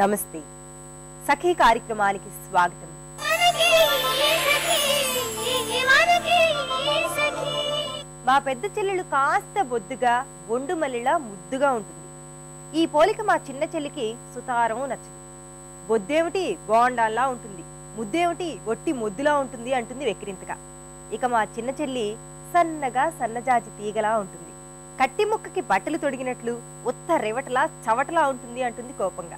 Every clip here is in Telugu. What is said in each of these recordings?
నమస్తే సఖీ కార్యక్రమానికి స్వాగతం. మా పెద్ద చెల్లెలు కాస్త బొద్దుగా బొండు మల్లిలా ముద్దుగా ఉంటుంది. ఈ పోలిక మా చిన్న చెల్లికి సుతారం నచ్చదు. బొద్దేమిటి బోండాల్లా ఉంటుంది, ముద్దేమిటి ఒట్టి ముద్దులా ఉంటుంది అంటుంది వెక్కిరింతగా. ఇక మా చిన్న చెల్లి సన్నగా సన్నజాజి తీగలా ఉంటుంది. కట్టి ముక్కకి బట్టలు తొడిగినట్లు ఉత్త రేవటలా చవటలా ఉంటుంది అంటుంది కోపంగా.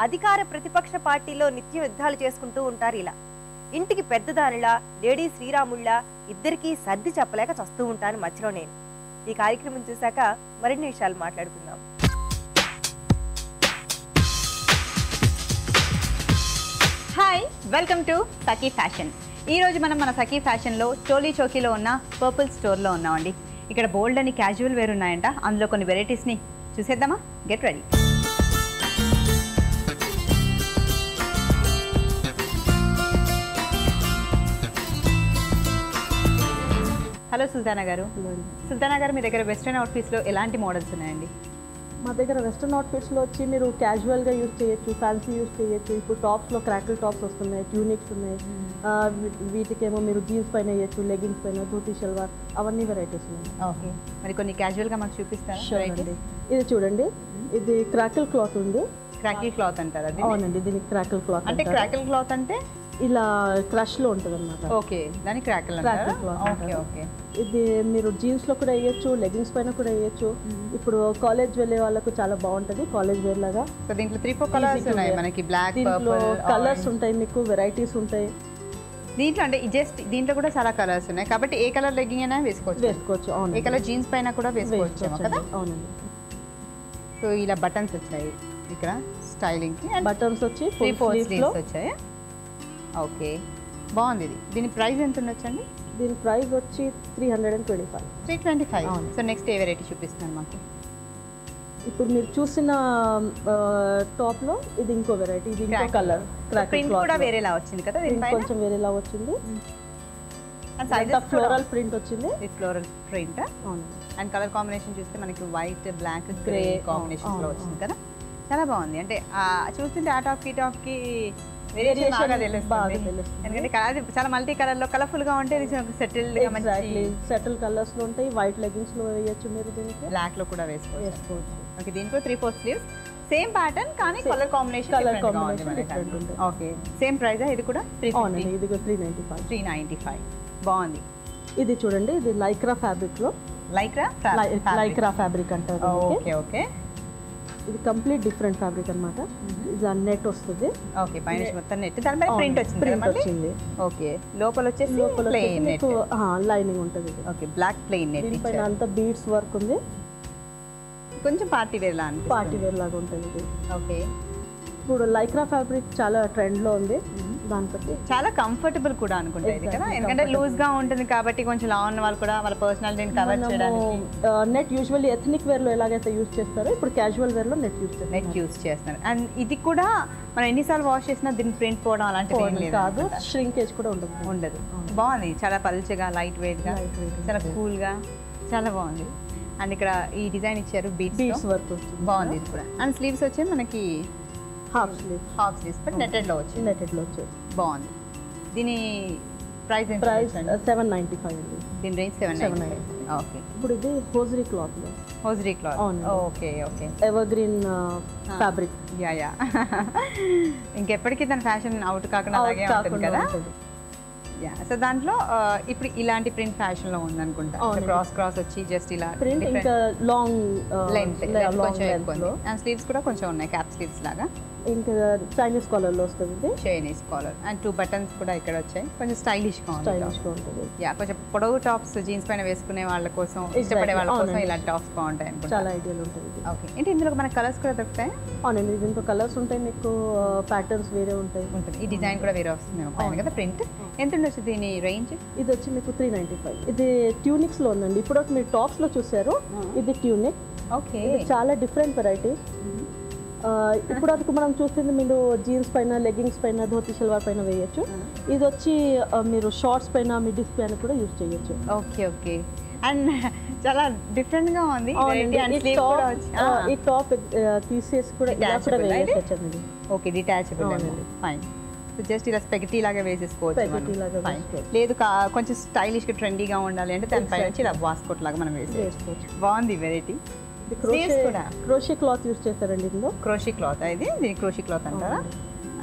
అధికార ప్రతిపక్ష పార్టీలో నిత్య యుద్ధాలు చేసుకుంటూ ఉంటారు ఇలా. ఇంటికి పెద్దదానిలా లేడీ శ్రీరాముళ్ళ ఇద్దరికీ సర్ది చెప్పలేక చస్తూ ఉంటాను మధ్యలో నేను. ఈ కార్యక్రమం చూశాక మరిన్ని విషయాలు మాట్లాడుకుందాం. Hi, welcome to Sakhi fashion. ఈ రోజు మనం మన సఖీ ఫ్యాషన్లో చోలీ చౌకీలో ఉన్న పర్పుల్ స్టోర్లో ఉన్నామండి. ఇక్కడ బోల్డ్ అని క్యాజువల్ వేర్ ఉన్నాయంట. అందులో కొన్ని వెరైటీస్ని చూసేద్దామా? Get ready. హలో సుల్తానా గారు. సుల్తానా గారు, మీ దగ్గర వెస్ట్రన్ అవుట్ఫిట్స్లో ఎలాంటి మోడల్స్ ఉన్నాయండి? మా దగ్గర వెస్ట్రన్ అవుట్ఫిట్స్లో వచ్చి మీరు క్యాజువల్గా యూజ్ చేయొచ్చు, ఫ్యాన్సీ యూజ్ చేయొచ్చు. ఇప్పుడు టాప్స్లో క్రాకిల్ టాప్స్ వస్తున్నాయి, ట్యూనిక్స్ ఉన్నాయి. వీటికేమో మీరు జీన్స్ పైన వేయచ్చు, లెగిన్స్ పైన, ధోతి షల్వార్, అవన్నీ వెరైటీస్ ఉన్నాయి. ఓకే, మరి కొన్ని క్యాజువల్గా మాకు చూపిస్తారా? ఇది చూడండి, ఇది క్రాకిల్ క్లాత్ ఉంది. క్రాకిల్ క్లాత్ అంటారు అది? అవునండి, దీనికి క్రాకిల్ క్లాత్ అంటే. క్రాకిల్ క్లాత్ అంటే ఇలా క్రష్లో ఉంటుంది అనమాట. ఓకే, దాని క్రాకిల్ అంటారా? Okay okay. ఇది మీరు జీన్స్లో కూడా వేయచ్చు, లెగిన్స్ పైన కూడా వేయచ్చు. ఇప్పుడు కాలేజ్ వెళ్ళే వాళ్ళకు చాలా బాగుంటుంది, కాలేజ్ వేర్ లాగా. సో దీంట్లో 3-4 కలర్స్ ఉన్నాయి మనకి. బ్లాక్, దీంట్లో కలర్స్ ఉంటాయి, మీకు వెరైటీస్ ఉంటాయి దీంట్లో. అంటే జస్ట్ దీంట్లో కూడా చాలా కలర్స్ ఉన్నాయి కాబట్టి ఏ కలర్ లెగ్గింగ్ అయినా వేసుకోవచ్చు. అవును, ఏ కలర్ జీన్స్ పైన కూడా వేసుకోవచ్చు కదా. అవునండి. సో ఇలా బటన్స్ వచ్చాయి ఇక్కడ స్టైలింగ్ కి. బటన్స్ వచ్చి 3-4 స్లీవ్స్ వచ్చాయి. ఓకే, బాగుంది ఇది. దీని ప్రైస్ ఎంత ఉండొచ్చండి? దీని ప్రైస్ వచ్చి 325. 325. సో నెక్స్ట్ ఏ వెరైటీ చూపిస్తున్నాను మాకు? ఇప్పుడు మీరు చూసిన టాప్ లో ఇది ఇంకో వెరైటీ, ఇది ఇంకో కలర్. ప్రింట్ కూడా వేరేలా వచ్చింది కదా, కొంచెం వేరేలా వచ్చింది. ఫ్లోరల్ ప్రింట్ వచ్చింది. ఇది ఫ్లోరల్ ప్రింట్. అవును. అండ్ కలర్ కాంబినేషన్ చూస్తే మనకి వైట్, బ్లాక్, గ్రే కాంబినేషన్ లో వచ్చింది కదా. చాలా బాగుంది. అంటే చూస్తుంటే ఆ టాప్ కి టాప్ కి వేరియేషన్ బాగా తెలుస్తుంది. ఎందుకంటే చాలా మల్టీ కలర్ లో కలర్ఫుల్ గా ఉంటే సెటిల్డ్ గా మంచి సెటిల్ కలర్స్ లో ఉంటాయి. వైట్ లెగ్గింగ్స్ లో వేయొచ్చు, మీరు దీనికి బ్లాక్ లో కూడా వేసుకోవచ్చు. ఓకే, దీనికి 3-4 స్లీవ్స్, సేమ్ ప్యాటర్న్ కానీ కలర్ కాంబినేషన్ డిఫరెంట్ ఉంటుంది. ఓకే, సేమ్ ప్రైస్ ఇది కూడా? 350. ఇది 395. 395. బాగుంది. ఇది చూడండి, ఇది లైక్రా ఫ్యాబ్రిక్ లో. లైక్రా ఫ్యాబ్రిక్ అంటారు. Okay okay. ఇది కంప్లీట్ డిఫరెంట్ ఫ్యాబ్రిక్ అన్నమాట. ఇది నెట్ వస్తుంది. ఓకే, పైన మొత్తం నెట్, దానిపై ప్రింట్ వచ్చింది. ఓకే, లోపల వచ్చేసి ప్లెయిన్ నెట్, లైనింగ్ ఉంటుంది. Okay, black plain net. దీనిపైన అంతా బీడ్స్ వర్క్ ఉంది. కొంచెం పార్టీ వేర్ లాగా ఉంటుంది ఇది. ఓకే, ఇప్పుడు లైక్రా ఫ్యాబ్రిక్ చాలా ట్రెండ్ లో ఉంది. దాని బట్టి చాలా కంఫర్టబుల్ కూడా అనుకుంటా ఇది కదా, ఎందుకంటే లూజ్ గా ఉంటుంది కాబట్టి కొంచెం లా ఉన్న వాళ్ళు కూడా వాళ్ళ పర్సనాలిటీని కవర్ చేయడానికి. నెట్ యూజువల్లీ ఎథనిక్ వేర్ లో ఎలాగైతే యూజ్ చేస్తారో ఇప్పుడు క్యాజువల్ వేర్ లో నెట్ యూజ్ చేస్తారు. అండ్ ఇది కూడా మనం ఎన్నిసార్లు వాష్ చేసినా దీని ప్రింట్ పోవడం అలాంటివి కాదు, ష్రింకేజ్ కూడా ఉండదు. బాగుంది, చాలా పల్చగా, లైట్ వెయిట్ గా, చాలా కూల్ గా, చాలా బాగుంది. అండ్ ఇక్కడ ఈ డిజైన్ ఇచ్చారు, బీడ్స్ వర్క్ వస్తుంది, బాగుంది ఇది కూడా. అండ్ స్లీవ్స్ వచ్చి మనకి హాఫ్ స్లీవ్స్ బట్ నెటెడ్ లో వచ్చి బాగుంది. దీని ప్రైస్ 795 అండి. దీని రేంజ్ 795. ఓకే, ఇప్పుడు ఇది hosiery cloth. Okay okay. Ever green fabric. Yeah ఇంకెప్పటికీ తన ఫ్యాషన్ అవుట్ కాకుండా అలాగే ఉంటుంది కదా. సో దాంట్లో ఇప్పుడు ఇలాంటి ప్రింట్ ఫ్యాషన్ లో ఉంది అనుకుంటా. క్రాస్ వచ్చి జస్ట్ ఇలా ప్రింట్, ఇంకా లాంగ్ లెంత్ కొంచెం ఎక్కువ. అండ్ స్లీవ్స్ కూడా కొంచెం ఉన్నాయి, క్యాప్ స్లీవ్స్ లాగా. ఇంకా చైనీస్ కాలర్ లో వస్తుంది. చైనీస్ కాలర్ అండ్ 2 బటన్స్ కూడా ఇక్కడ వచ్చాయి. కొంచెం స్టైలిష్ గా ఉంటుంది. యా, కొంచెం పొడవు టాప్స్ జీన్స్ పైన వేసుకునే వాళ్ళ కోసం, ఇష్టపడే వాళ్ళ కోసం ఇలాంటి టాప్స్ బాగుంటాయి అనుకుంటా. చాలా ఐడియల్ ఉంటుంది. ఓకే, అంటే ఇందులో మన కలర్స్ కూడా దొరుకుతాయి? అవునండి, దీంట్లో కలర్స్ ఉంటాయి, మీకు ప్యాటర్న్స్ వేరే ఉంటాయి. ఈ డిజైన్ కూడా వేరే వస్తుంది పైన కదా ప్రింట్. ఎంత ఉండొచ్చు దీని రేంజ్? ఇది వచ్చి మీకు 395. ఇది ట్యూనిక్స్ లో ఉందండి. ఇప్పుడు మీరు టాప్స్ లో చూసారు, ఇది ట్యూనిక్. ఓకే, చాలా డిఫరెంట్ వెరైటీ. ఇప్పుడు అది మనం చూస్తుంది మీరు జీన్స్ పైన, లెగ్గింగ్స్ పైన, ధోతి షల్వార్ పైన వేయచ్చు. ఇది వచ్చి మీరు షార్ట్స్ పైన, మిడ్డీస్ పైన కూడా యూజ్ చేయొచ్చు. Okay okay. అండ్ చాలా డిఫరెంట్గా ఉంది variety and sleeve కూడా వచ్చి ఈ టాప్ తీసేసి కూడా ఇలా కూడా Detachable, వేసేయచ్చండి. ఓకే డిటాచబుల్ అవునండి. ఫైన్ జస్ట్ ఇలా స్పెగటీ లాగా వేసేసుకోవచ్చు Spaghetti లాగా మనం. Fine. వేసుకోవచ్చు. లేదు కొంచెం స్టైలిష్గా ట్రెండీగా ఉండాలి అంటే దానిపైన వచ్చి ఇలా వాస్కోట్ లాగా మనం వేసేసుకోవచ్చు వేసుకోవచ్చు. బాగుంది వెరైటీ Sleeves కూడా క్రోషే క్లాత్ యూస్ చేస్తారండి ఇందులో. క్రోషీ క్లాత్ ఇది దీని క్రోషీ క్లాత్ అంటారా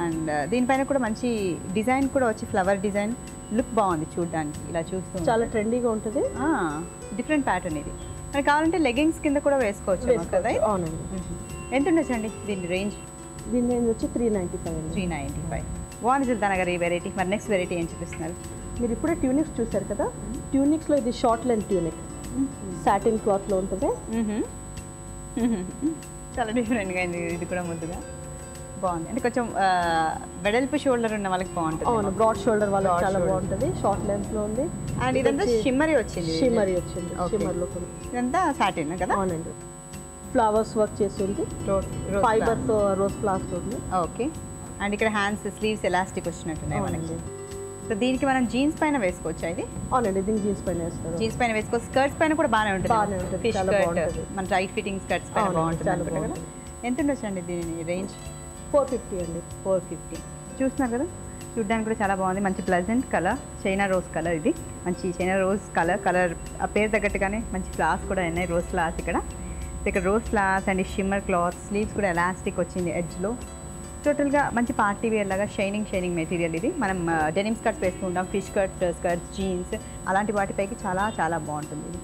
అండ్ దీనిపైన కూడా మంచి డిజైన్ కూడా వచ్చి ఫ్లవర్ డిజైన్ లుక్ బాగుంది చూడడానికి ఇలా చూస్తూ చాలా ట్రెండీగా ఉంటుంది. డిఫరెంట్ ప్యాటర్న్ ఇది మనకి కావాలంటే లెగ్గింగ్స్ కింద కూడా వేసుకోవచ్చు కదా అవునండి. ఎంత ఉండొచ్చండి దీని రేంజ్ దీని రేంజ్ వచ్చి 395 అండి. 395 బాగుంది సుల్తానా గారు ఈ వెరైటీ మరి నెక్స్ట్ వెరైటీ ఏం చూపిస్తున్నారు మీరు ఇప్పుడే ట్యూనిక్స్ చూసారు కదా, ట్యూనిక్స్లో ఇది షార్ట్ లెంత్ ట్యూనిక్ సాటిన్ క్లాత్లో ఉంటుంది. చాలా డిఫరెంట్గా అయింది ఇది కూడా ముద్దుగా బాగుంది అంటే కొంచెం వెడల్పు షోల్డర్ ఉన్న వాళ్ళకి బాగుంటుంది అవును, బ్రాడ్ షోల్డర్ వాళ్ళకి చాలా బాగుంటుంది. షార్ట్ లెంత్లో ఉంది. అండ్ ఇదంతా షిమ్మరీ వచ్చింది షిమరీ వచ్చింది. Okay. షిమ్మర్లో కూడా ఇదంతా సాటిన్ కదా అవునండి. ఫ్లవర్స్ వర్క్ చేసి ఉంది, ఫైబర్తో రోజ్ ఫ్లవర్స్ ఉంది. ఓకే అండ్ ఇక్కడ హ్యాండ్స్ స్లీవ్స్ ఎలాస్టిక్ వచ్చినట్టున్నాయి మనకి సో దీనికి మనం జీన్స్ పైన వేసుకోవచ్చా ఇది అవునండి, దీనికి జీన్స్ పైన వేస్తారు. జీన్స్ పైన వేసుకోవచ్చు స్కర్ట్స్ పైన కూడా బాగానే బాగానే ఉంటుంది ఉంటుంది, ఫిష్ చాలా స్కర్ట్ బాగుంటుంది. మన టైట్ ఫిట్టింగ్ స్కర్ట్స్ పైన అవునండి, బాగుంటుంది చాలా అనుకుంటా కదా బాగుంటుంది. ఎంత ఉండొచ్చండి దీని రేంజ్ 450 అండి. 450 చూస్తున్నారు కదా చూడడానికి కూడా చాలా బాగుంది మంచి pleasant colour China rose colour ఇది మంచి చైనా రోజ్ కలర్ ఆ పేరు తగ్గట్టుగానే మంచి ఫ్లవర్స్ కూడా ఉన్నాయి రోజ్ ఫ్లవర్స్ ఇక్కడ rose flowers and shimmer cloth sleeves కూడా ఎలాస్టిక్ వచ్చింది ఎడ్జ్లో టోటల్గా మంచి పార్టీ వేర్ లాగా షైనింగ్ మెటీరియల్ ఇది మనం డెనిమ్ స్కర్ట్స్ వేస్తూ ఉంటాం ఫిష్ స్కర్ట్స్ జీన్స్ అలాంటి వాటిపైకి చాలా చాలా బాగుంటుంది ఇది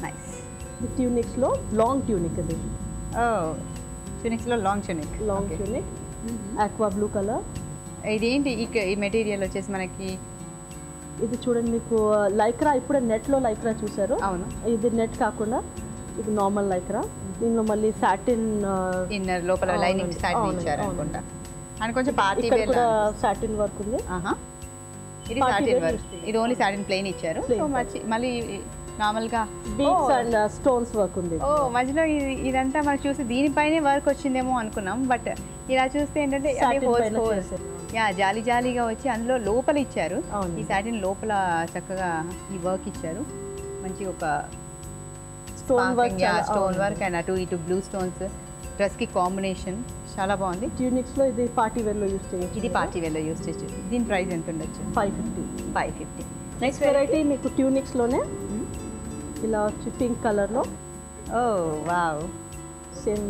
నైస్ ఇది ట్యూనిక్స్లో లాంగ్ ట్యూనిక్ ఇది. ట్యూనిక్స్లో long tunic aqua blue colour. ఇదేంటి ఈ మెటీరియల్ వచ్చేసి మనకి ఇది చూడండి మీకు లైక్రా ఇప్పుడే నెట్లో లైక్రా చూసారు. అవును ఇది నెట్ కాకుండా ఇది నార్మల్ లైక్రా. దీనిలో మళ్ళీ సాటిన్ ఇన్నర్ లోపల లైనింగ్ సాటిన్ ఇచ్చారు అనుకుంటా అండ్ కొంచెం పార్టీ ఇక్కడ వేర్ కూడా సాటిన్ వర్క్ ఉంది. ఇది Party satin wear work use ఇది ఓన్లీ సాటిన్ ప్లెయిన్ ఇచ్చారు Plain సో మళ్ళీ నార్మల్గా బీడ్స్ అండ్ స్టోన్స్ వర్క్ ఉంది. మధ్యలో ఇదంతా మనకు చూసి దీనిపైనే వర్క్ వచ్చిందేమో అనుకున్నాం బట్ ఇలా చూస్తే ఏంటంటే Satin పైన చేశారు. జాలీగా వచ్చి అందులో లోపల ఇచ్చారు అవును. ఈ సాటిన్ లోపల చక్కగా ఈ వర్క్ ఇచ్చారు మంచి ఒక stone work stone work and అటు ఇటు బ్లూ స్టోన్స్ డ్రెస్కి కాంబినేషన్ చాలా బాగుంది ట్యూనిక్స్ లో ఇది పార్టీ వేర్ లో యూస్ చేయొచ్చు. ఇది పార్టీ వేర్లో యూస్ చేసి దీని ప్రైస్ ఎంత ఉండొచ్చు 550. 550 నెక్స్ట్ వెరైటీ మీకు ట్యూనిక్స్ లోనే ఇలా వచ్చి పింక్ కలర్ లో ఓ వావ్ సేమ్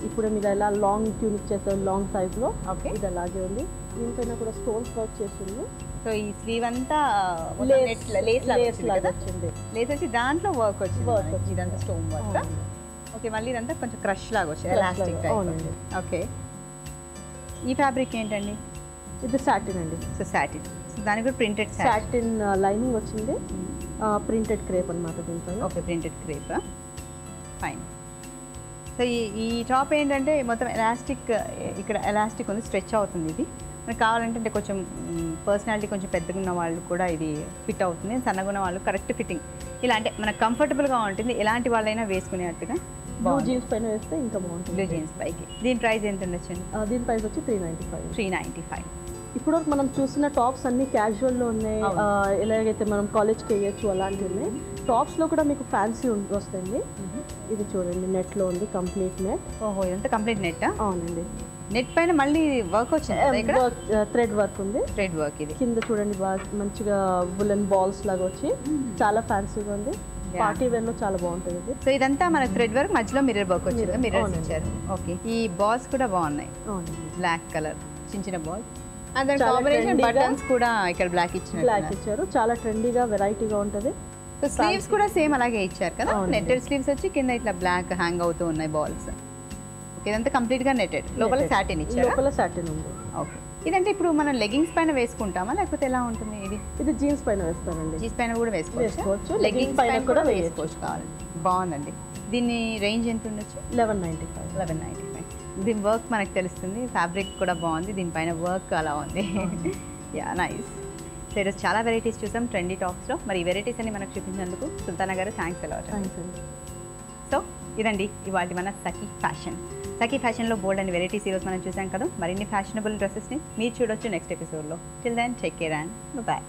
ఇప్పుడు మీరు ఎలా లాంగ్ ట్యూనిక్ చేస్తారు లాంగ్ సైజ్ లో ఓకే ఇది అలాగే ఉంది. దీనిపైన కూడా స్టోన్స్ వర్క్ చేసింది. సో ఈ స్లీవ్ అంతా లేస్ లేస్ లాగా వచ్చింది. లేస్ వచ్చి దాంట్లో వర్క్ వచ్చింది Work మనకి. వచ్చింది. ఇదంతా స్టోన్ వర్క్ అవునండి. ఓకే మళ్ళీ ఇదంతా కొంచెం క్రష్ లాగా వచ్చింది Crush ఎలాస్టిక్ లాగా, టైప్ అవునండి. ఓకే ఈ ఫ్యాబ్రిక్ ఏంటండి ఇది సాటిన్ అండి. సో సాటిన్ సో దానికి కూడా ప్రింటెడ్ సాటిన్ లైనింగ్ వచ్చింది. ప్రింటెడ్ క్రేప్ అన్నమాట దీంట్లో. Okay printed crepe fine so ఈ టాప్ ఏంటంటే మొత్తం ఎలాస్టిక్ ఇక్కడ ఎలాస్టిక్ ఉంది స్ట్రెచ్ అవుతుంది ఇది మనకు కావాలంటే అంటే కొంచెం పర్సనాలిటీ కొంచెం పెద్దగా ఉన్న వాళ్ళు కూడా ఇది ఫిట్ అవుతుంది సన్నగా ఉన్న వాళ్ళు కరెక్ట్ ఫిట్టింగ్ ఇలా అంటే మనకు కంఫర్టబుల్గా ఉంటుంది ఎలాంటి వాళ్ళైనా వేసుకునేట్టుగా బ్లూ జీన్స్ పైన వేస్తే ఇంకా బాగుంటుంది. బ్లూ జీన్స్ పైకి దీని ప్రైస్ ఎంత ఉండొచ్చండి దీని ప్రైస్ వచ్చి 395. 395 ఇప్పుడు మనం చూసిన టాప్స్ అన్ని క్యాజువల్లో ఉన్నాయి. ఎలాగైతే మనం కాలేజ్కి వేయచ్చు అలాంటివి ఉన్నాయి. టాప్స్లో కూడా మీకు ఫ్యాన్సీ వస్తుంది. ఇది చూడండి నెట్లో ఉంది కంప్లీట్ నెట్. ఓహో ఇదంతా కంప్లీట్ నెట్ అవునండి. నెట్ పైన మళ్ళీ వర్క్ వచ్చింది ఇక్కడ థ్రెడ్ వర్క్ ఉంది. థ్రెడ్ వర్క్ ఇది కింద చూడండి బాగా మంచిగా వులెన్ బాల్స్ లాగా వచ్చి చాలా ఫ్యాన్సీగా ఉంది. పార్టీ వేర్ లో చాలా బాగుంటుంది ఇది. సో ఇదంతా మన థ్రెడ్ వర్క్ మధ్యలో మిర్రర్ వర్క్ వచ్చింది మిర్రర్స్ అవునండి. ఇచ్చారు ఓకే ఈ బాల్స్ కూడా బాగున్నాయి అవునండి. బ్లాక్ కలర్ చిన్న బాల్స్ అండ్ దాని చాలా కాంబినేషన్ trendy గా బటన్స్ కూడా ఇక్కడ బ్లాక్ బ్లాక్ ఇచ్చినట్టు ఇచ్చారు. చాలా ట్రెండీగా వెరైటీగా ఉంటుంది. సో స్లీవ్స్ కూడా సేమ్ అలాగే ఇచ్చారు కదా అవునండి. నెట్టెడ్ స్లీవ్స్ వచ్చి కింద ఇట్లా బ్లాక్ హ్యాంగ్ అవుతూ ఉన్నాయి బాల్స్ ఓకే ఇదంతా కంప్లీట్ గా నెట్టెడ్ లోపల సాటిన్ ఇచ్చారు లోపల సాటిన్ ఉంది. ఓకే ఇదంటే ఇప్పుడు మనం లెగ్గింగ్స్ పైన వేసుకుంటామా లేకపోతే ఎలా ఉంటుంది ఇది జీన్స్ పైన వేస్తానండి. జీన్స్ పైన కూడా వేసుకోవచ్చు. వేసుకోవచ్చు Leggings లెగ్గింగ్స్ పైన పైన కూడా కూడా వేయొచ్చు. వేసుకోవచ్చు కావాలండి బాగుందండి దీని రేంజ్ ఎంత ఉండొచ్చు 1195. 1195 దీని వర్క్ మనకు తెలుస్తుంది ఫ్యాబ్రిక్ కూడా బాగుంది దీనిపైన వర్క్ అలా ఉంది యా నైస్ సో ఈరోజు చాలా వెరైటీస్ చూసాం ట్రెండీ టాప్స్లో మరి ఈ వెరైటీస్ అన్ని మనకు చూపించినందుకు సుల్తానా గారు థ్యాంక్స్ అలాట్ థ్యాంక్స్ అండి. సో ఇదండి ఇవాళ మన సఖీ ఫ్యాషన్లో బోల్డ్ అండ్ వెరైటీస్ ఈరోజు మనం చూసాం కదా మరిన్ని ఫ్యాషనబుల్ డ్రెస్సెస్ని మీరు చూడొచ్చు నెక్స్ట్ ఎపిసోడ్లో till then take care and bye